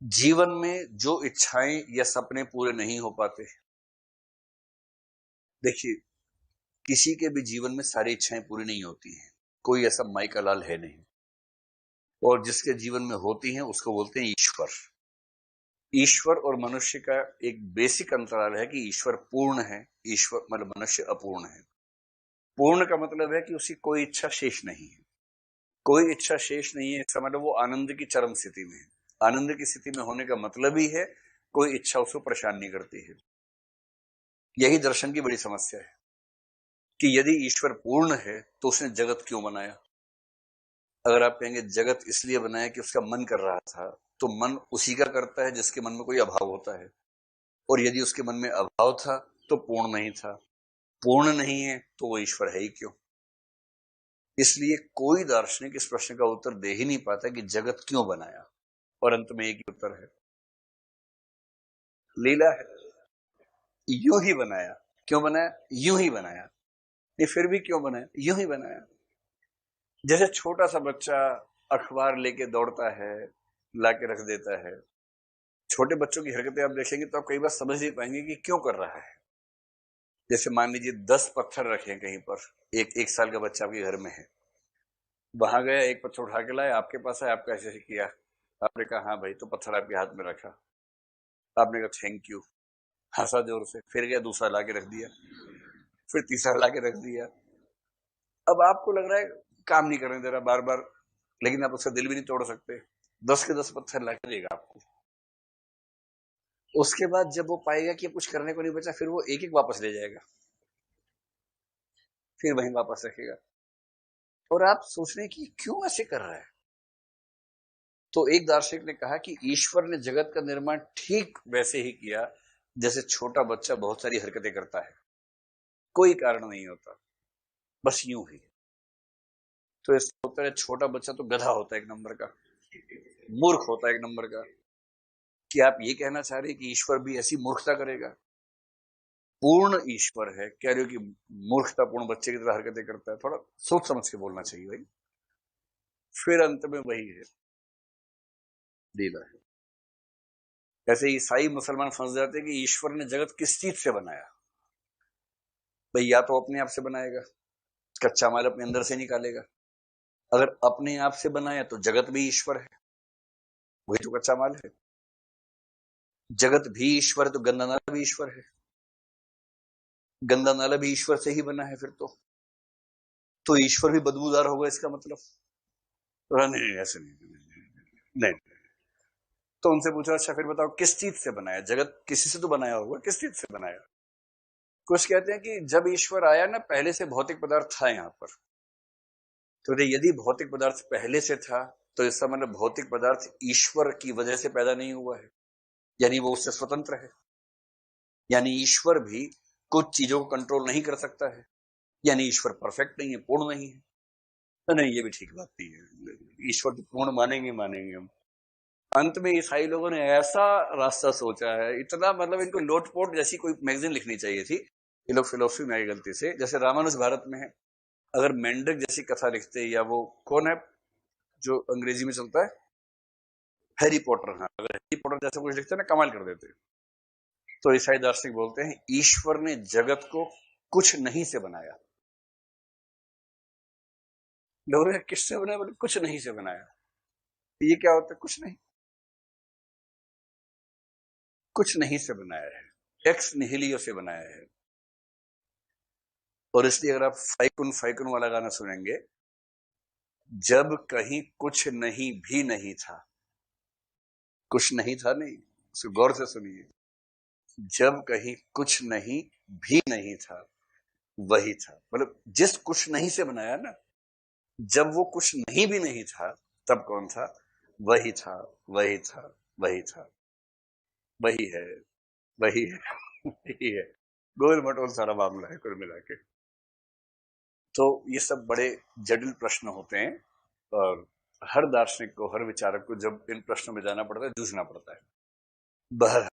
जीवन में जो इच्छाएं या सपने पूरे नहीं हो पाते। देखिए, किसी के भी जीवन में सारी इच्छाएं पूरी नहीं होती हैं। कोई ऐसा माइका लाल है नहीं। और जिसके जीवन में होती हैं उसको बोलते हैं ईश्वर। ईश्वर और मनुष्य का एक बेसिक अंतराल है कि ईश्वर पूर्ण है, ईश्वर मतलब मनुष्य अपूर्ण है। पूर्ण का मतलब है कि उसकी कोई इच्छा शेष नहीं है। कोई इच्छा शेष नहीं है, इसका मतलब वो आनंद की चरम स्थिति में है। आनंद की स्थिति में होने का मतलब ही है कोई इच्छा उसको परेशान नहीं करती है। यही दर्शन की बड़ी समस्या है कि यदि ईश्वर पूर्ण है तो उसने जगत क्यों बनाया। अगर आप कहेंगे जगत इसलिए बनाया कि उसका मन कर रहा था, तो मन उसी का करता है जिसके मन में कोई अभाव होता है। और यदि उसके मन में अभाव था तो पूर्ण नहीं था। पूर्ण नहीं है तो वो ईश्वर है ही क्यों। इसलिए कोई दार्शनिक इस प्रश्न का उत्तर दे ही नहीं पाता कि जगत क्यों बनाया। और अंत में एक ही उत्तर है, लीला है। यूं ही बनाया। क्यों बनाया? यूं ही बनाया। नहीं, फिर भी क्यों बनाया? यूं ही बनाया। जैसे छोटा सा बच्चा अखबार लेके दौड़ता है, लाके रख देता है। छोटे बच्चों की हरकतें आप देखेंगे तो आप कई बार समझ नहीं पाएंगे कि क्यों कर रहा है। जैसे मान लीजिए 10 पत्थर रखे हैं कहीं पर, एक साल का बच्चा आपके घर में है, वहां गया, एक पत्थर उठा के लाया, आपके पास है, आपका ऐसे किया। आपने कहा हाँ भाई, तो पत्थर आपके हाथ में रखा, आपने कहा थैंक यू, हंसा जोर से, फिर गया दूसरा ला के रख दिया, फिर तीसरा ला के रख दिया। अब आपको लग रहा है काम नहीं करने दे रहा बार बार, लेकिन आप उसका दिल भी नहीं तोड़ सकते। 10 के 10 पत्थर ला के देगा आपको। उसके बाद जब वो पाएगा कि कुछ करने को नहीं बचा, फिर वो एक एक वापस ले जाएगा, फिर वहीं वापस रखेगा। और आप सोच रहे हैं कि क्यों ऐसे कर रहा है। तो एक दार्शनिक ने कहा कि ईश्वर ने जगत का निर्माण ठीक वैसे ही किया जैसे छोटा बच्चा बहुत सारी हरकतें करता है, कोई कारण नहीं होता, बस यूं ही। तो ऐसा होता है, छोटा बच्चा तो गधा होता है एक नंबर का, मूर्ख होता है एक नंबर का। कि आप ये कहना चाह रहे हैं कि ईश्वर भी ऐसी मूर्खता करेगा? पूर्ण ईश्वर है, कह रहे हो कि मूर्खतापूर्ण बच्चे की तरह हरकतें करता है? थोड़ा सोच समझ के बोलना चाहिए भाई। फिर अंत में वही है, लीला है। ऐसे ईसाई मुसलमान फंस जाते हैं कि ईश्वर ने जगत किस चीज से बनाया। भाई या तो अपने आप से बनाएगा, कच्चा माल अपने अंदर से निकालेगा। अगर अपने आप से बनाया तो जगत भी ईश्वर है, वही तो कच्चा माल है। जगत भी ईश्वर है तो गंदा नाला भी ईश्वर है, गंदा नाला भी ईश्वर से ही बना है। फिर तो ईश्वर भी बदबूदार होगा इसका मतलब? नहीं, ऐसे नहीं। तो उनसे पूछा, अच्छा फिर बताओ किस चीज से बनाया? जगत किसी से तो बनाया होगा, किस चीज से बनाया? कुछ कहते हैं कि जब ईश्वर आया ना, पहले से भौतिक पदार्थ था यहाँ पर। तो यदि भौतिक पदार्थ पहले से था तो इसका मतलब भौतिक पदार्थ ईश्वर की वजह से पैदा नहीं हुआ है, यानी वो उससे स्वतंत्र है। यानी ईश्वर भी कुछ चीजों को कंट्रोल नहीं कर सकता है, यानी ईश्वर परफेक्ट नहीं है, पूर्ण नहीं है। तो नहीं, ये भी ठीक बात नहीं है। ईश्वर को पूर्ण मानेंगे मानेंगे हम। अंत में ईसाई लोगों ने ऐसा रास्ता सोचा है, इतना मतलब इनको लोटपोट जैसी कोई मैगजीन लिखनी चाहिए थी। ये लोग फिलोसफी में आई गलती से, जैसे रामानुज भारत में है। अगर मेंढक जैसी कथा लिखते, या वो कौन है जो अंग्रेजी में चलता है, हैरी पॉटर, हाँ, अगर हैरी पॉटर जैसा कुछ लिखते ना, कमाल कर देते। तो ईसाई दार्शनिक बोलते हैं ईश्वर ने जगत को कुछ नहीं से बनाया। लोग किससे बनाया? बोले कुछ नहीं से बनाया। ये क्या होता है कुछ नहीं? कुछ नहीं से बनाया है, एक्स निहिलियो से बनाया है। और इसलिए अगर आप फाइकुन फाइकुन वाला गाना सुनेंगे, जब कहीं कुछ नहीं भी नहीं था, कुछ नहीं था नहीं, उसको गौर से सुनिए, जब कहीं कुछ नहीं भी नहीं था वही था। मतलब जिस कुछ नहीं से बनाया ना, जब वो कुछ नहीं भी नहीं था, तब कौन था? वही था, वही था, वही था, वही है, वही है, वही है। गोल मटोल सारा मामला है कुल मिला के। तो ये सब बड़े जटिल प्रश्न होते हैं, और हर दार्शनिक को, हर विचारक को जब इन प्रश्नों में जाना पड़ता है, जूझना पड़ता है। बहर